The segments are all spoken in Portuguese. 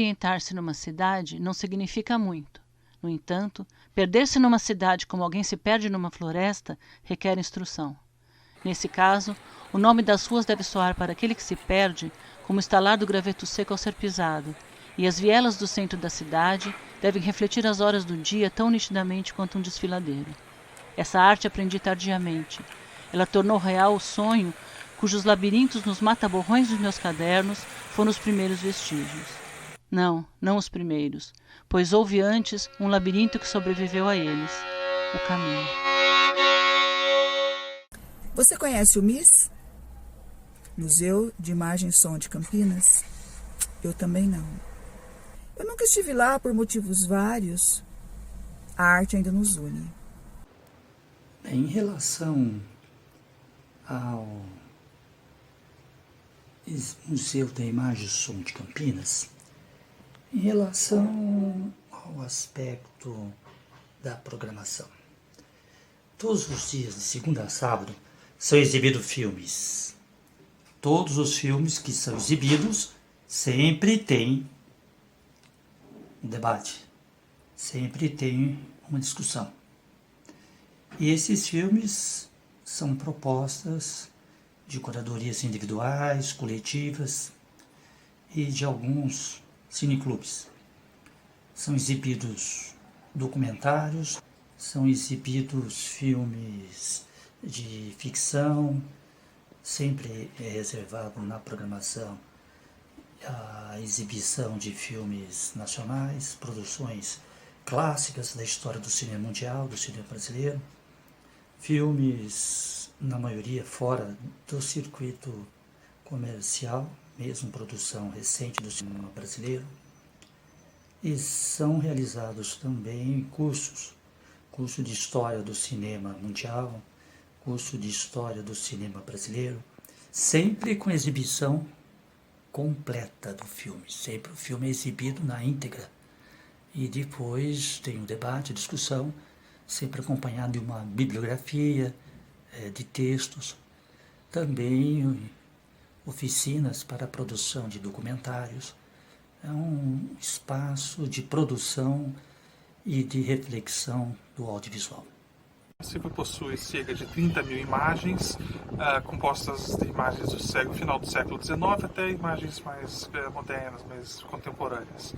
orientar-se numa cidade não significa muito. No entanto, perder-se numa cidade como alguém se perde numa floresta requer instrução. Nesse caso, o nome das ruas deve soar para aquele que se perde como o estalar do graveto seco ao ser pisado, e as vielas do centro da cidade devem refletir as horas do dia tão nitidamente quanto um desfiladeiro. Essa arte aprendi tardiamente. Ela tornou real o sonho cujos labirintos nos mata-borrões dos meus cadernos foram os primeiros vestígios. Não, não os primeiros, pois houve antes um labirinto que sobreviveu a eles, o caminho. Você conhece o MIS? Museu de Imagem e Som de Campinas? Eu também não. Eu nunca estive lá por motivos vários. A arte ainda nos une. Em relação ao Museu da Imagem e Som de Campinas, em relação ao aspecto da programação, todos os dias, de segunda a sábado, são exibidos filmes. Todos os filmes que são exibidos sempre tem um debate, sempre tem uma discussão. E esses filmes são propostas de curadorias individuais, coletivas e de alguns cineclubes. São exibidos documentários, são exibidos filmes de ficção, sempre é reservado na programação a exibição de filmes nacionais, produções clássicas da história do cinema mundial, do cinema brasileiro, filmes, na maioria, fora do circuito comercial, mesmo produção recente do cinema brasileiro, e são realizados também curso de História do Cinema Mundial, curso de História do Cinema Brasileiro, sempre com exibição completa do filme, sempre o filme é exibido na íntegra. E depois tem um debate, discussão, sempre acompanhado de uma bibliografia de textos, também oficinas para a produção de documentários. É um espaço de produção e de reflexão do audiovisual. O acervo possui cerca de 30 mil imagens, compostas de imagens do final do século XIX até imagens mais modernas, mais contemporâneas.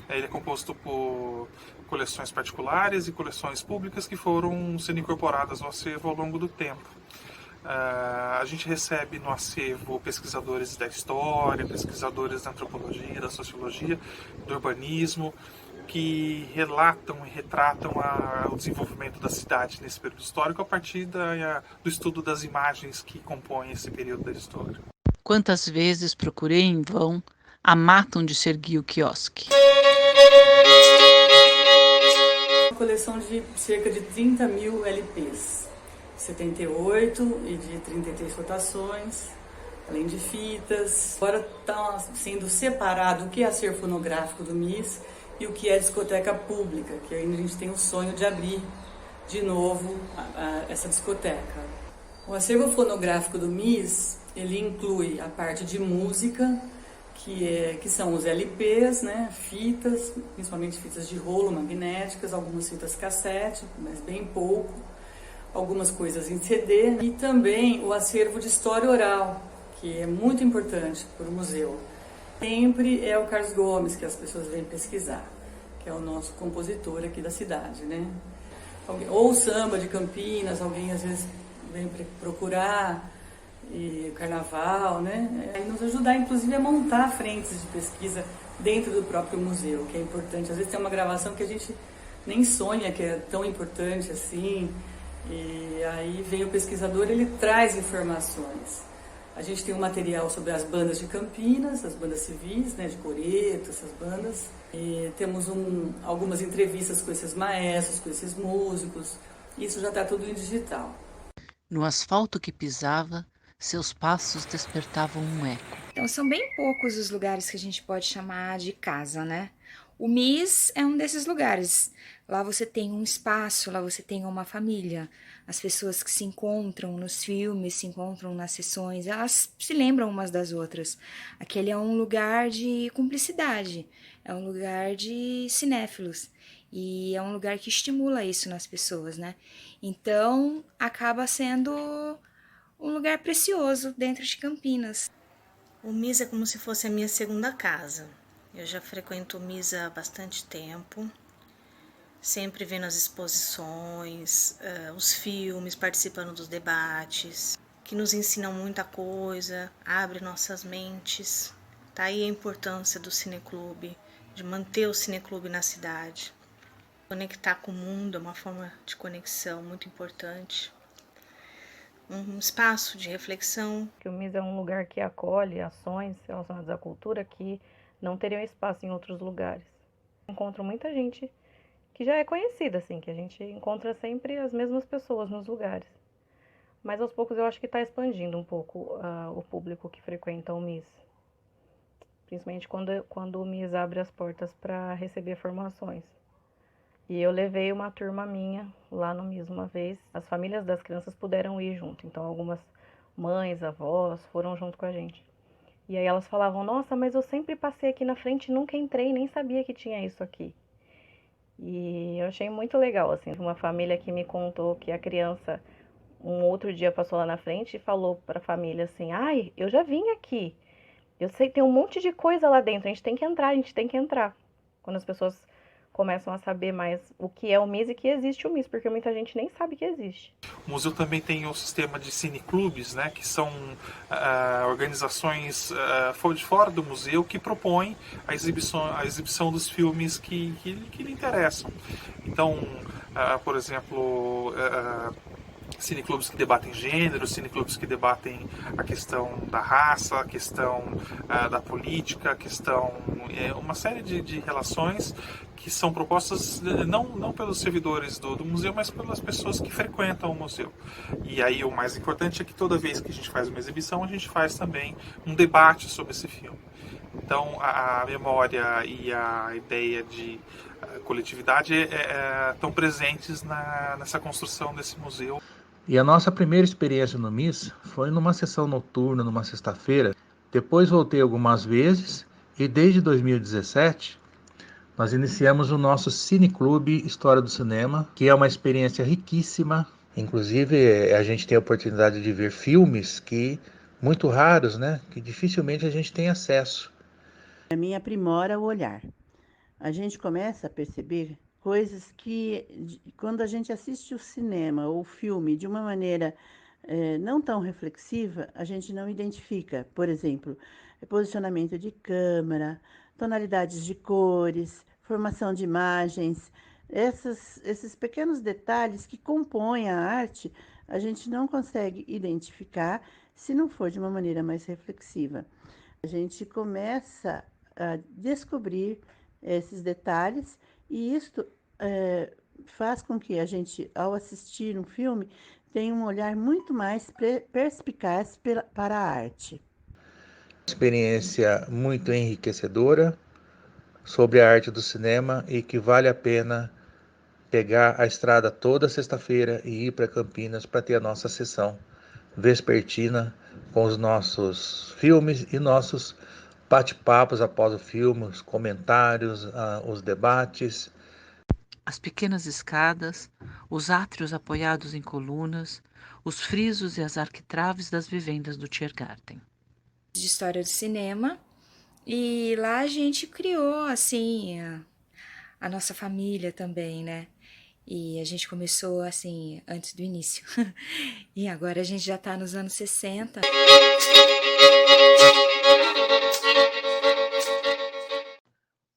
Ele é composto por coleções particulares e coleções públicas que foram sendo incorporadas no acervo ao longo do tempo. A gente recebe no acervo pesquisadores da história, pesquisadores da antropologia, da sociologia, do urbanismo, que relatam e retratam o desenvolvimento da cidade nesse período histórico a partir do estudo das imagens que compõem esse período da história. Quantas vezes procurei em vão a mata onde se erguia o quiosque. Uma coleção de cerca de 30 mil LPs, 78 e de 33 rotações, além de fitas. Agora está sendo separado o que é acervo fonográfico do MIS e o que é discoteca pública, que ainda a gente tem o sonho de abrir de novo essa discoteca. O acervo fonográfico do MIS, ele inclui a parte de música, que são os LPs, né, fitas, principalmente fitas de rolo magnéticas, algumas fitas cassete, mas bem pouco, algumas coisas em CD, e também o acervo de história oral, que é muito importante para o museu. Sempre é o Carlos Gomes que as pessoas vêm pesquisar, que é o nosso compositor aqui da cidade, né? Ou samba de Campinas, alguém às vezes vem procurar, e carnaval, né? E nos ajudar, inclusive, a montar frentes de pesquisa dentro do próprio museu, que é importante. Às vezes tem uma gravação que a gente nem sonha que é tão importante assim, e aí vem o pesquisador, ele traz informações. A gente tem um material sobre as bandas de Campinas, as bandas civis, né, de Coreto, essas bandas. E temos algumas entrevistas com esses maestros, com esses músicos. Isso já está tudo em digital. No asfalto que pisava, seus passos despertavam um eco. Então são bem poucos os lugares que a gente pode chamar de casa, né? O MIS é um desses lugares. Lá você tem um espaço, lá você tem uma família. As pessoas que se encontram nos filmes, se encontram nas sessões, elas se lembram umas das outras. Aquele é um lugar de cumplicidade, é um lugar de cinéfilos. E é um lugar que estimula isso nas pessoas, né? Então, acaba sendo um lugar precioso dentro de Campinas. O MIS é como se fosse a minha segunda casa. Eu já frequento o MIS há bastante tempo, sempre vendo as exposições, os filmes, participando dos debates, que nos ensinam muita coisa, abre nossas mentes. Tá aí a importância do cineclube, de manter o cineclube na cidade. Conectar com o mundo é uma forma de conexão muito importante. Um espaço de reflexão. Que o MIS é um lugar que acolhe ações relacionadas à cultura que não teriam espaço em outros lugares. Encontro muita gente que já é conhecida, assim, que a gente encontra sempre as mesmas pessoas nos lugares. Mas aos poucos eu acho que está expandindo um pouco o público que frequenta o MIS. Principalmente quando o MIS abre as portas para receber formações. E eu levei uma turma minha lá no MIS uma vez. As famílias das crianças puderam ir junto. Então algumas mães, avós foram junto com a gente. E aí elas falavam, nossa, mas eu sempre passei aqui na frente, nunca entrei, nem sabia que tinha isso aqui. E eu achei muito legal, assim, uma família que me contou que a criança, um outro dia passou lá na frente e falou para a família assim, ai, eu já vim aqui, eu sei, tem um monte de coisa lá dentro, a gente tem que entrar. Quando as pessoas começam a saber mais o que é o MIS e que existe o MIS, porque muita gente nem sabe que existe. O museu também tem o sistema de cineclubes, né, que são organizações de fora do museu que propõem a exibição dos filmes que lhe interessam. Então, por exemplo, cineclubes que debatem gênero, cineclubes que debatem a questão da raça, a questão da política, a questão uma série de relações que são propostas não pelos servidores do museu, mas pelas pessoas que frequentam o museu. E aí o mais importante é que toda vez que a gente faz uma exibição, a gente faz também um debate sobre esse filme. Então a memória e a ideia de coletividade estão presentes nessa construção desse museu. E a nossa primeira experiência no MIS foi numa sessão noturna, numa sexta-feira. Depois voltei algumas vezes e desde 2017 nós iniciamos o nosso Cineclube História do Cinema, que é uma experiência riquíssima. Inclusive a gente tem a oportunidade de ver filmes que muito raros, né? Que dificilmente a gente tem acesso. A mim aprimora o olhar. A gente começa a perceber coisas que, quando a gente assiste o cinema ou o filme de uma maneira não tão reflexiva, a gente não identifica. Por exemplo, posicionamento de câmera, tonalidades de cores, formação de imagens. Esses pequenos detalhes que compõem a arte, a gente não consegue identificar se não for de uma maneira mais reflexiva. A gente começa a descobrir esses detalhes e isto faz com que a gente, ao assistir um filme, tenha um olhar muito mais perspicaz para a arte. Experiência muito enriquecedora sobre a arte do cinema e que vale a pena pegar a estrada toda sexta-feira e ir para Campinas para ter a nossa sessão vespertina com os nossos filmes e nossos bate-papos após o filme, os comentários, os debates. As pequenas escadas, os átrios apoiados em colunas, os frisos e as arquitraves das vivendas do Tiergarten. De história do cinema, e lá a gente criou, assim, a nossa família também, né? E a gente começou, assim, antes do início. E agora a gente já tá nos anos 60.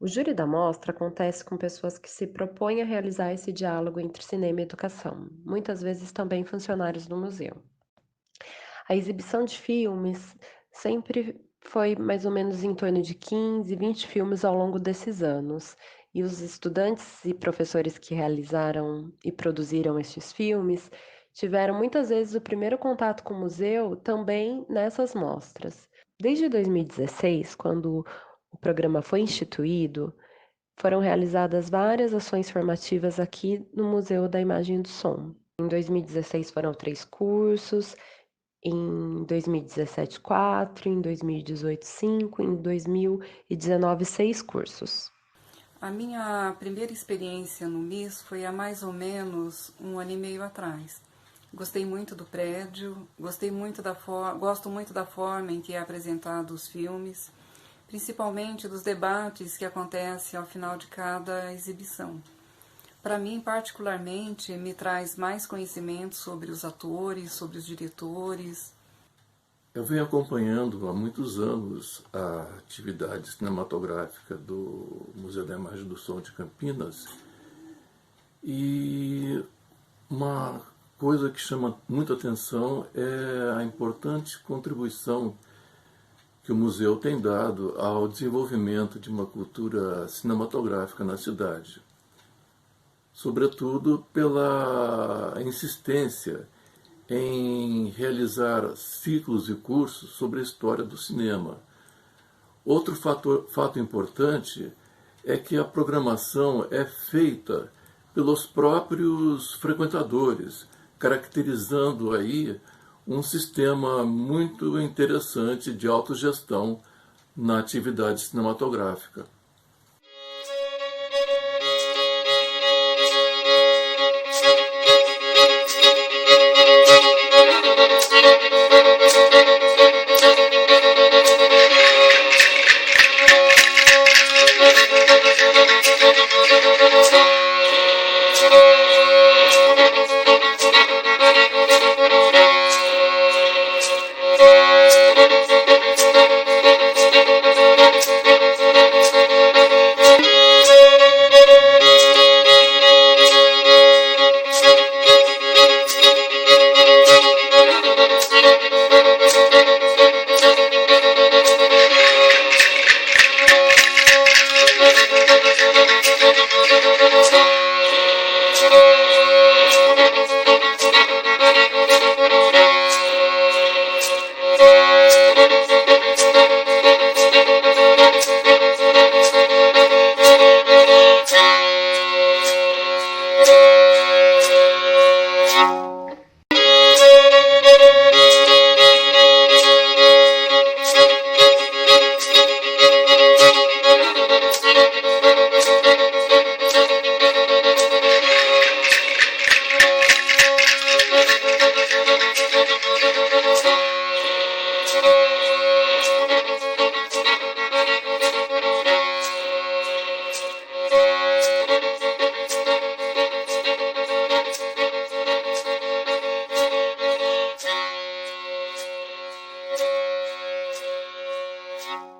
O júri da mostra acontece com pessoas que se propõem a realizar esse diálogo entre cinema e educação, muitas vezes também funcionários do museu. A exibição de filmes sempre foi mais ou menos em torno de 15, 20 filmes ao longo desses anos, e os estudantes e professores que realizaram e produziram estes filmes tiveram muitas vezes o primeiro contato com o museu também nessas mostras. Desde 2016, quando o programa foi instituído, Foram realizadas várias ações formativas aqui no Museu da Imagem e do Som. Em 2016 foram 3 cursos, em 2017 4, em 2018 5, em 2019 6 cursos. A minha primeira experiência no MIS foi há mais ou menos 1 ano e meio atrás. Gostei muito do prédio, gosto muito da forma em que é apresentado os filmes, principalmente dos debates que acontecem ao final de cada exibição. Para mim, particularmente, me traz mais conhecimento sobre os atores, sobre os diretores. Eu venho acompanhando há muitos anos a atividade cinematográfica do Museu da Imagem e do Som de Campinas, e uma coisa que chama muita atenção é a importante contribuição que o museu tem dado ao desenvolvimento de uma cultura cinematográfica na cidade, sobretudo pela insistência em realizar ciclos e cursos sobre a história do cinema. Outro fato importante é que a programação é feita pelos próprios frequentadores, caracterizando aí um sistema muito interessante de autogestão na atividade cinematográfica. Thank you.